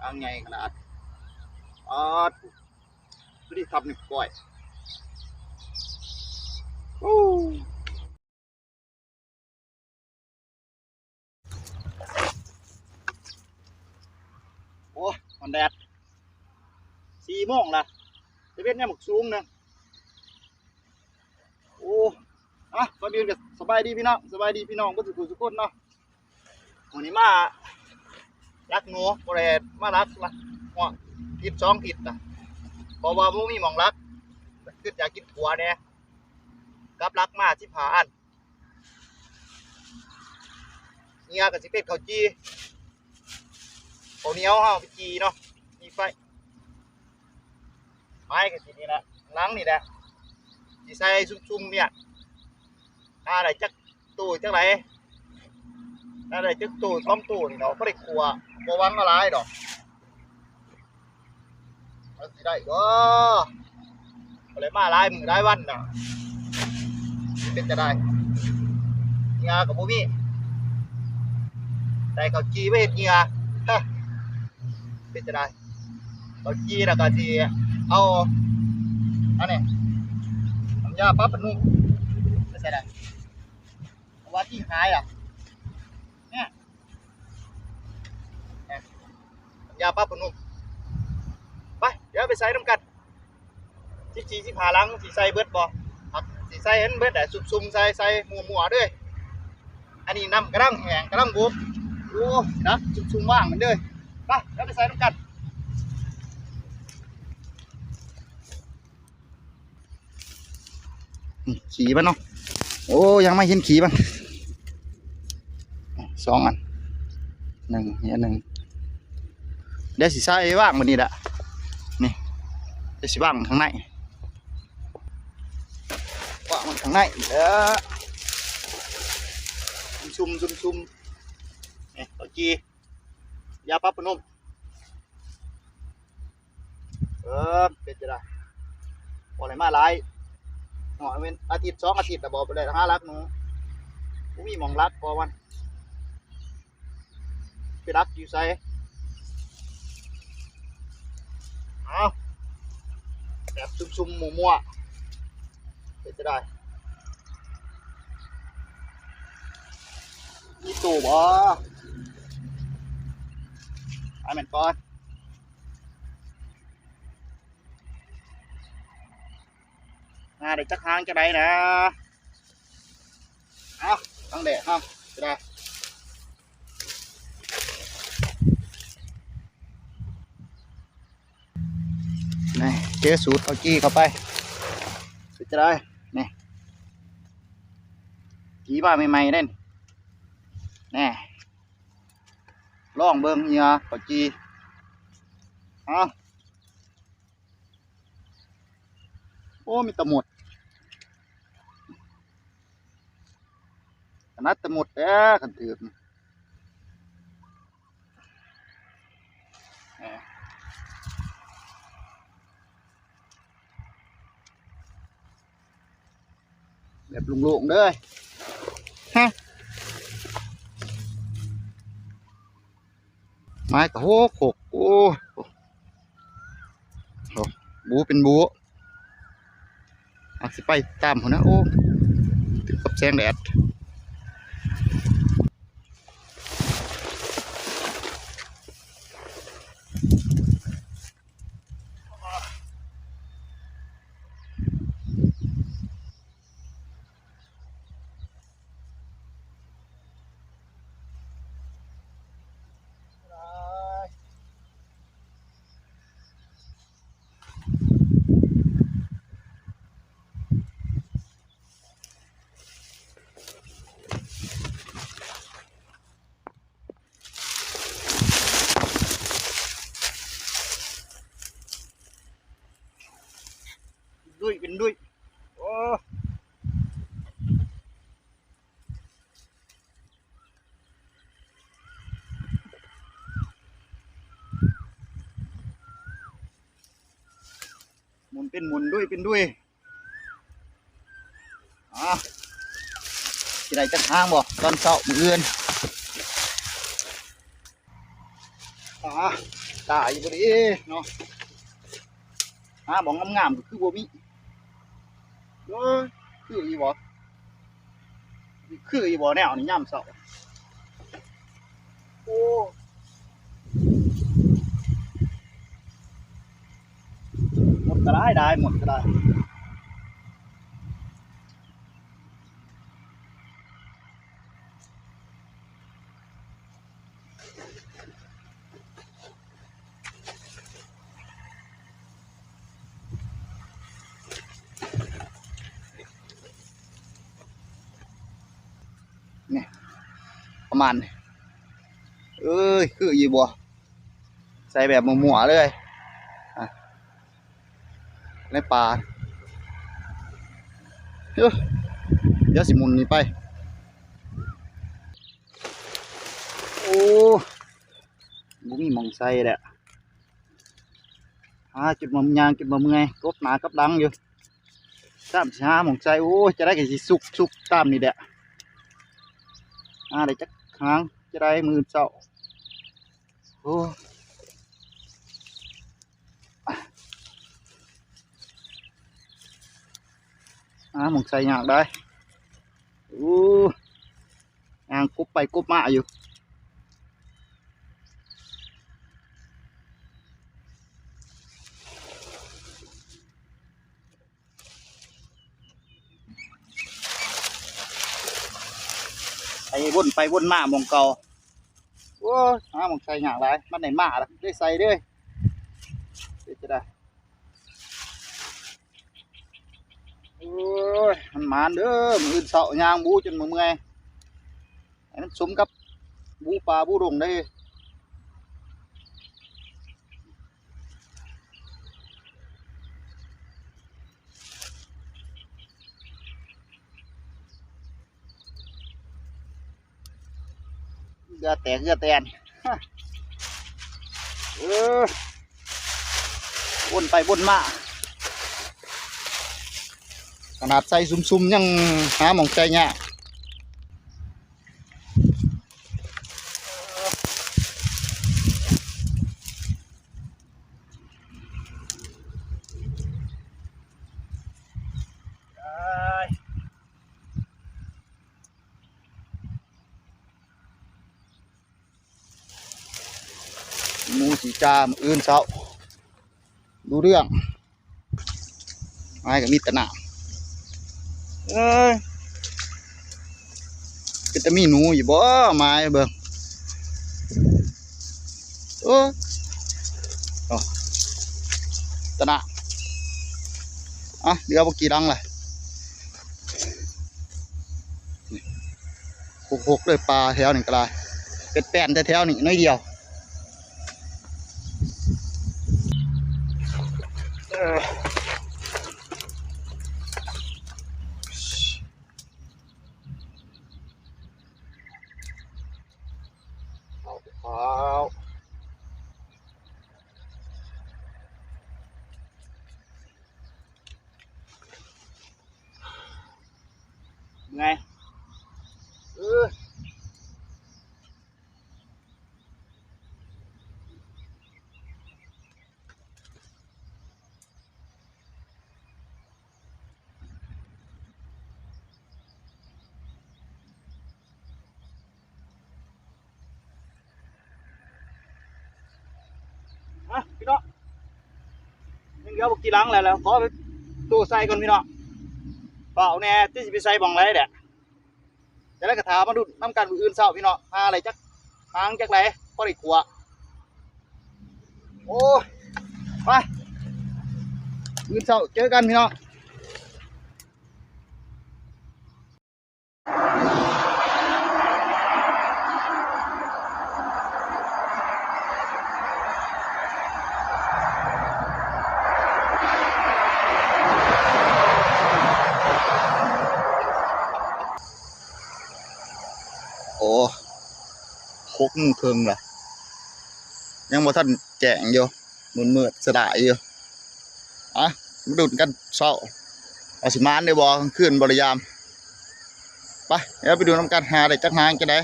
างไงขนาดอ๋อดูดิทับหนึ่งก่อยโอ้โอ้มันแดด4 โมงละจะเป็นเนี่ยหมกสูงนะโอ้อะก่อนอื่นก็สบายดีพี่น้องสบายดีพี่น้องก็ทุกคนเนาะวันนี้มารักหนูบริเวณมารักหัวทิศ2 ทิศนะเพราะว่าบ่มีหมองรักคืออยากกินถั่วเนี่ยกับรักมา15 อันเนี่ยก็สิเป็นข้าวจีข้าวเหนียวเฮาไปจีเนาะมีไฟก็สินี่แหละหลังนี่แหละสิใส่ซุ่มๆเนี่ยอะไรจักตู้จักไหนอะไรจักตู้ตู้นี่เนาะบ่ได้ครัวบ่หวังอะไรดอกมันสิได้บ่เลยมาหลายมื้อหลายวันน่ะเป็นจะได้เหงื่อก็บ่มีแต่ข้าวจีไว้เฮ็ดเหงื่อเป็นจะได้ข้าวจีแล้วก็สิเอาอันนี้น้ำยาปลาปะนุ่มไม่ใช่ได้เอาว่าที่หายอ่ะเนี่ยน้ำยาปลาปะนุ่มไปเดี๋ยวไปใส่น้ำกัน14 15 ลังสิใส่เบิดบ่สิใส่เห็นเบิดแต่ซุ่มๆใส่มัวๆด้วยอันนี้น้ำกระด้างแห้งกระด้างบุบโอ้นะซุ่มๆว่างเหมือนเดิมไปเดี๋ยวไปใส่น้ำกันขี่มันเนาะโอ้ยังไม่เห็นขี่มัน2 อัน1 1เดี๋ยวสิใส่ว่างมันนี่แหละนี่เดี๋ยวสิว่างข้างในว่างมันข้างในซุ่มนี่ต่อจียาปลาปะนุ่มเป็นจะได้พออะไรมาหลายหน่อยเป็นอาทิตย์2 อาทิตย์แต่บอกไปเลย5 ลักหนูมีหมองรักพอวันไปรักอยู่ใส่เอาแบบซุ่มๆมัวๆเป็นจะได้มีตู้บ่ไอ้แมนก่อนเดี๋ยวจะค้างจะได้นะเอาตั้งแดดเอาจะได้นี่เจสูตรเอาจี้เข้าไปจะได้นี่จี้มาใหม่ๆเล่นนี่ลองเบิ้งเฮียเอาจี้เอาโอ้มีตะหมดขนาดตะหมดขันถือแบบลุงๆเด้อฮะไม้กระโหกโอ้บูเป็นบูสิไปตามหัวนะโอ้ถึงกับแสงแดดด้วยเป็นด้วยโอ้หมุนเป็นหมุนด้วยเป็นด้วยที่ไหนจะทางบ่ตอนเช้ามื้ออื่น ตายอยู่บ่ดีเนาะหาบ่งามๆก็คือบ่มีเอ้ยคืออีบ่แนวนี่ย่ำเช้าโอ้หมดก็ได้หมดก็ได้เนี่ยประมาณนี้เอ้ยคืออีบ่ใส่แบบมั่วๆเลยในป่าเดี๋ยวสิหมุนนี่ไปโอ้บุมีหมองใส่แหละจุดมายางจุดมาเมื่อยกบหนากับดังอยู่ตามช้าหมองใส่โอ้จะได้กี่สิสุกตามนี่แหละได้จักครั้งจะได้มือเจ้าโอ้หมองใส่ยากได้โอ้ยางกบไปกบมาอยู่ไอ้วนไปวนมาหมองเก่าโอ้หมองใส่ยากได้มันไหนมาล่ะได้ใส่ด้วยจะได้โอ้ยมันมานเด้อมือเสายางบูจนมือเมื่อยมันสมกับบูปลาบูดงได้เกลือแตนวนไปวนมาขนาดใส่ซุ่มๆยังหาหมองใจเนี่ยหมูสีจามอื่นเช้าดูเรื่องไม้กับมีดตะหนาจะมีหนูอยู่บ่ไม้เบิ่งตะหนาเดี๋ยวเอากี่ดังเลยหกเลยปลาแถวหนึ่งก็ได้เป็นแป้นแถวหนึ่งน้อยเดียวไงพี่น้องยังเดี๋ยวบอกกี่หลังแล้วขอไปตู้ใส่ก่อนพี่น้องเปล่าแน่ที่จะไปใส่บังไรเด็ดจะได้กระถามาดูน้ำกันอื่นเศร้าพี่น้องหาอะไรจักทางจักไรก็ได้ขัวโอ้ไปอื่นเศร้าเจอกันพี่น้องโอ้6:30ล่ะยังบ่ทันแจ้งอยู่มืดสดายอยู่มาดูกันเช้าเอาสิมานได้บ่กลางคืนบริยามไปเดี๋ยวไปดูน้ำกันหาได้จักหางจะได้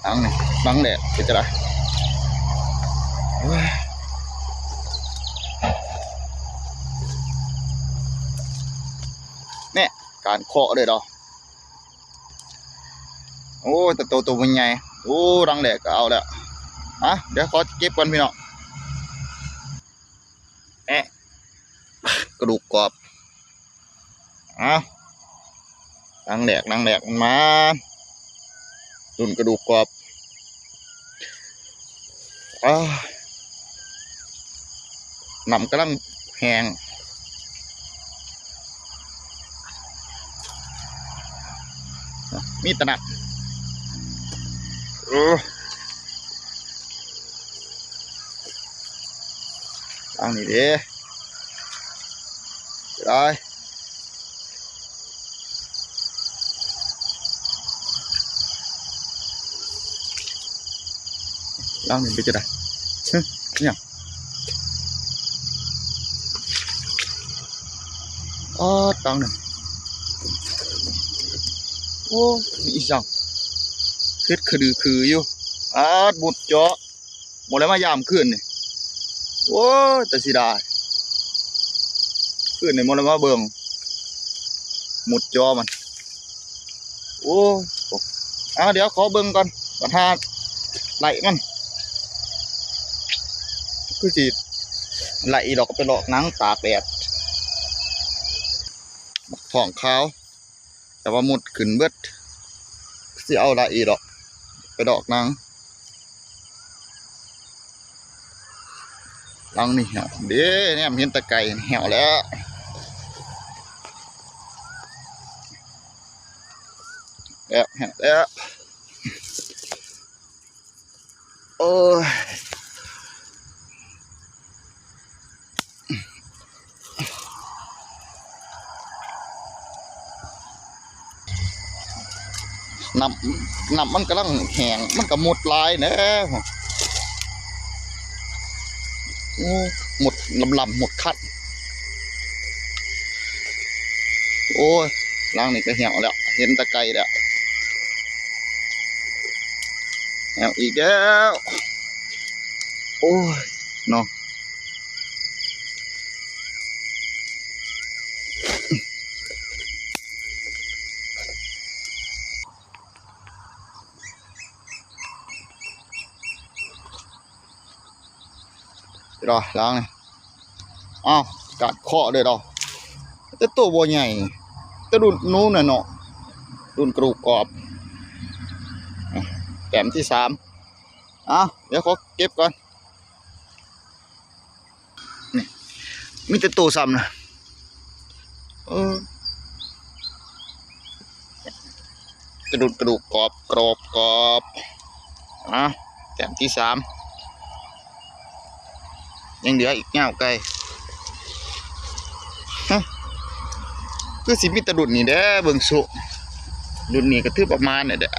ทางนี้ หลังแหลกเป็นจะไรเนี่ยการเคาะเลยดอกโอ้แต่ตัวมันใหญ่โอ้รังแหลกก็เอาแล้วเดี๋ยวขอเก็บก่อนพี่น้องกระดูกกรอบรังแหลกมันมาตุ่นกระดูกกรอบหนำกำลังแห้งมีตะนักตั้งนี่ดิได้ตั้งนี่ไปจะได้เนี่ยตั้งนี่โอ้มีจังเฮ็ดคืออยู่บุดเจาะหมดแล้วมายามขึ้นนี่โอ้แต่สิได้ขึ้นนี่หมดแล้วมาเบิ่งหมุดจอมันโอ้เดี๋ยวขอเบิ่งก่อนปัญหาไหลมันคือสิไหลดอกก็เป็นดอกหนังตากแดดท้องขาวแต่ว่ามุดขึ้นเบิดสิเอาละอีดอกไปดอกนางลังนี่เหี่ยวเด้เนี่ยเห็นตะไก่เหี่ยวแล้วเหี่ยวแล้วโอ้ยน้ำมันกำลังแห้งมันก็หมดลายเนอะหมดลำหมดคัดโอ้ยล่างนี่ก็เหี่ยวแล้วเห็นตะไคร้แล้วเหี่ยวอีกแล้วโอ้ยเนาะรอล้างนี่กัดเคาะเลยดอกแต่ตัวบัวใหญ่แต่ดุนนู้นน่ะเนาะดุนกระดูกกรอบแต้มที่3เดี๋ยวขอเก็บก่อนนี่มีแต่ตัวซ้ำนะกระดูกกรอบแต้มที่3ยังเหลืออีกเงาไก่คือสิมีตะดุดนี่เด้อเบิ่งสุดุดนี่ก็ถือประมาณนี่เด้อ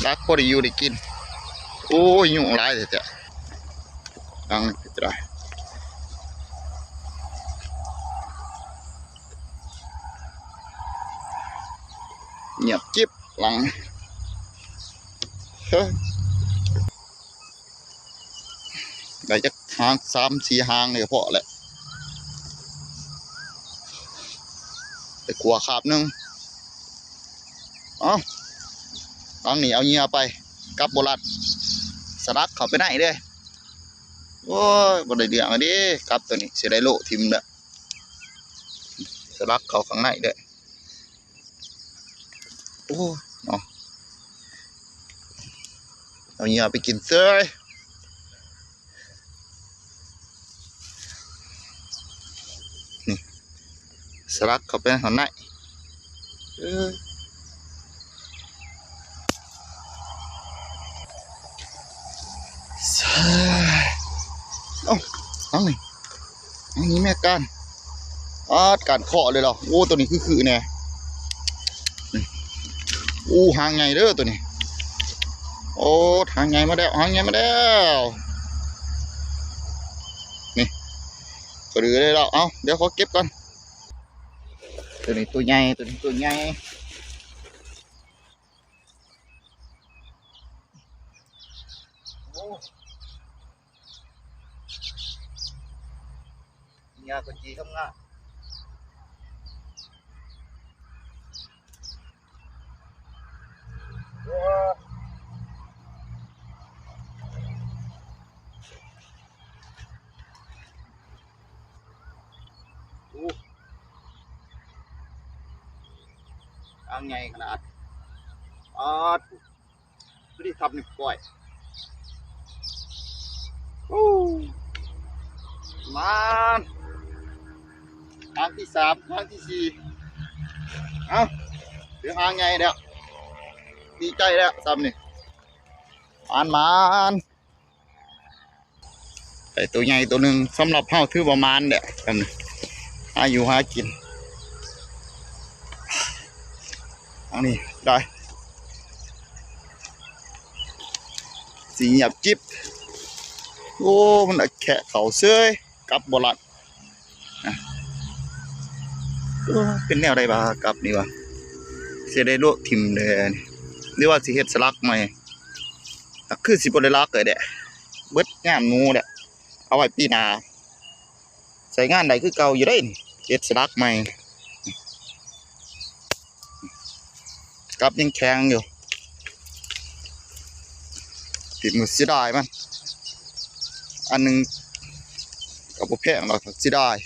รักพอได้อยู่ได้กินโอ้ยยุ่งหลายเถอะดังจะได้เงียบจิ๊บหลังได้จักหาง3-4หางเลยพอแหละไปกลัวขาบนึงหลังนี้เอาเงียไปกับโบราณสลักเขาไปไหนเด้โอ้ยบ่ได้เดืองดิกับตัวนี้เสียได้โลทิมเด้อสลักเขาข้างในเด้อโอ้เนาะเอาเงียไปกินเซ้ยนี่สลักเขาไปข้างในตั้งนี่แม่การการเคาะเลยเหรอโอ้ตัวนี้คือเนี่ยหางไงเด้อตัวนี้โอ้หางไงมาแล้วนี่ก็ดื้อเลยแล้วเดี๋ยวขอเก็บก่อนตัวนี้ตัวใหญ่ ยากจีทำงานอันไงขนาดดูดิทับหนึ่งก่อยมันทางที่3ทางที่4เอาเดี๋ยวหางไงเดี๋ยวดีใจแล้วซ้ำนี่มันไอตัวใหญ่ตัวหนึ่งสำหรับเฮาถือประมาณเดี๋ยวซ้ำนี่หาอยู่หากินอันนี้ได้สีหยับจิ๊บโอ้มันแค่เขาเสื้อกับโบราณเป็นแนวใดบ้ากับนี่วะเสียได้ลวกทิมเลยหรือว่าสิเฮ็ดสลักใหม่คือสิบ่ได้ลักเลยเด้เบิดงานงูเด้เอาไว้ปีหน้าใส่งานใดคือเก่าอยู่ได้เฮ็ดสลักใหม่กับยังแข็งอยู่ติดมือเสียดายมันอันนึงกับบ่แพงหรอกเสียดาย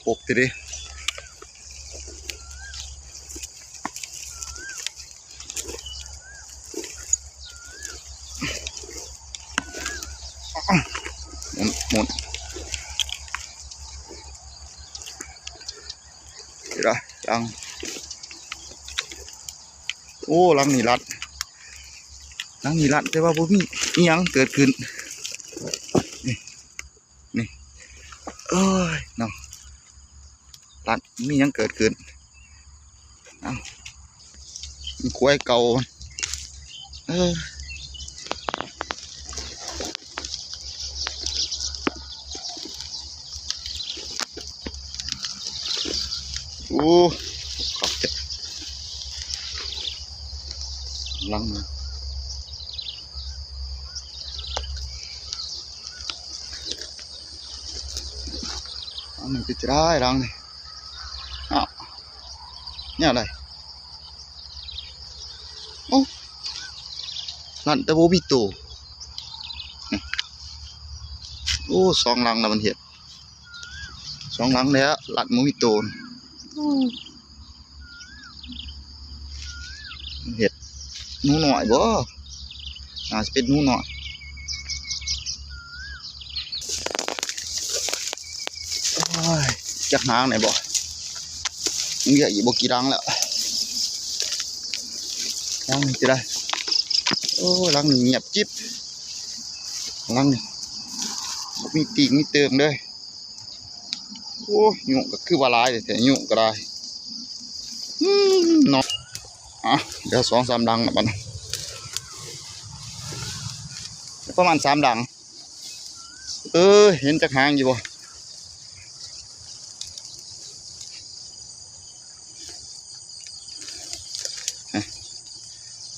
หกทีเดียวหมุนเดี๋ยวลังลังนี่รัดแต่ว่าบ่มีอีหยังเกิดขึ้นนี่เอ้ยน้องรัดมีหยังเกิดขึ้นมีควายเก่าขอบใจลังมันจะได้รังนี่เนี่ยอะไรนั่นแต่โบบิโตสองลังแล้วมันเห็ด2 ลังแล้วหลัดโมบิโตเห็ดนูหน่อยบ่น่าจะเป็นนูหน่อยจักหางไหนบ่มึงเยอะอีกบ่กี่รังแล้วรังนี่จะได้รังนี่เงียบจิ๊บรังนี่มีปีกมีเติมเลยยุ่งก็คือว่าลายแต่ยุ่งก็ได้เนาะเดี๋ยว2-3 รังนะบ้านประมาณ3 รังเห็นจักหางอยู่บ่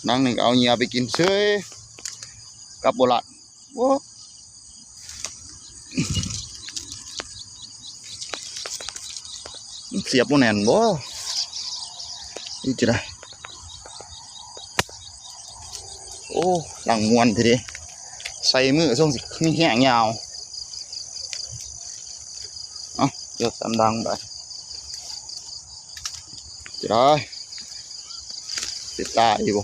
นังหนึ่งเอาเงียไปกินเฉยกับโบราณเสียบโมแนนบ่นี่จะได้หลังมวนทีเดียวใส่มือส่งสิแห้งยาวเดี๋ยว3 รังไปจะได้ติดตาอีกบ่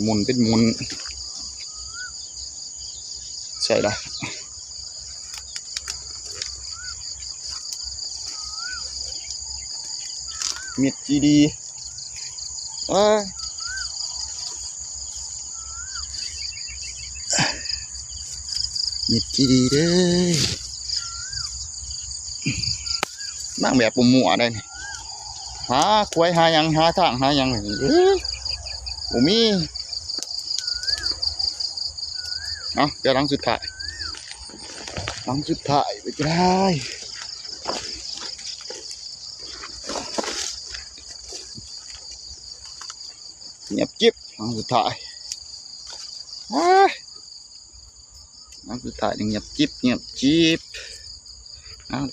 หมุนเป็นหมุนใช่ละเม็ดจีดีเม็ดจีดีเด้บางแบบปุ่มหมัวได้หาควายหายังหาทางหายังมีเดี๋ยวหลังสุดท้ายไปก็ได้ เงียบกิ๊บอันสุดท้ายอันสุดท้ายเงียบกิ๊บเงียบจิ๊บ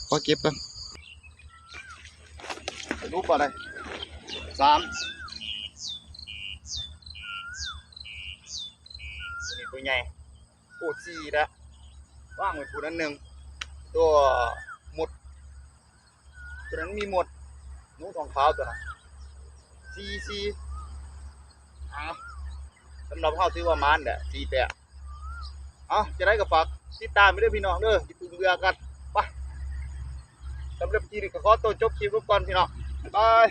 ขอเก็บกันรูปอะไร3นี่ตัวใหญ่โอ้4แล้วว่างไว้ปูนั้น1ตัวหมดตัวนั้นมีหมดหนูทองขาวตัวนั้น4สำหรับเขาถือว่ามันแหละ4แต่จะได้กับฝากติดตามไปด้วยพี่น้องเด้ออย่าเพิ่งเบื่อกันไปสำหรับคลิปนี้ก็ขอตัวจบคลิปก่อนพี่น้องบ๊ายบาย